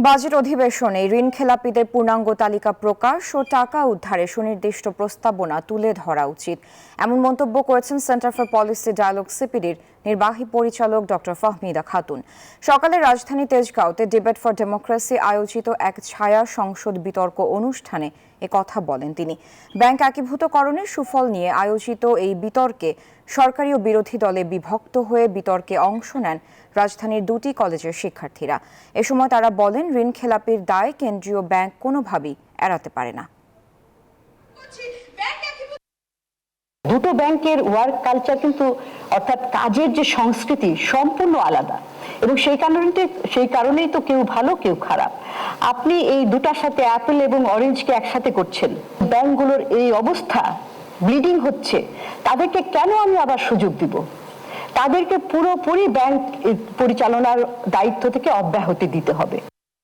Budget অধিবেশনে ঋণ খেলাপিদের পূর্ণাঙ্গ তালিকা প্রকাশ ও টাকা উদ্ধারে সুনির্দিষ্ট প্রস্তাবনা তুলে ধরা উচিত, এমন মন্তব্য করেছেন সেন্টার ফর পলিসি ডায়ালগ সিপিডির নির্বাহী পরিচালক ডক্টর ফাহমিদা খাতুন। সকালে রাজধানী তেজগাঁওতে ডিবেট ফর ডেমোক্রেসি আয়োজিত এক ছায়া সংসদ বিতর্ক অনুষ্ঠানে কথা বলেন তিনি। ব্যাংক একীভূতকরণের সুফল নিয়ে আয়োজিত এই বিতর্কে সরকারি ও বিরোধী দলে বিভক্ত হয়ে বিতর্কে অংশ নেন রাজধানীর দুটি কলেজের শিক্ষার্থীরা। এ সময় তারা বলেন, ঋণ খেলাপির দায় কেন্দ্রীয় ব্যাংক কোনোভাবেই এড়াতে পারে না। দুটো ব্যাংকের ওয়ার্ক কালচার কিন্তু অর্থাৎ কাজের যে সংস্কৃতি সম্পূর্ণ আলাদা, এবং সেই কারণেই তো কেউ ভালো কেউ খারাপ। আপনি এই দুটার সাথে অ্যাপেল এবং অরেঞ্জকে একসাথে করছেন। ব্যাংকগুলোর এই অবস্থা, ব্লিডিং হচ্ছে, তাদেরকে কেন আমি আবার সুযোগ দিব? তাদেরকে পুরোপুরি ব্যাংক পরিচালনার দায়িত্ব থেকে অব্যাহতি দিতে হবে।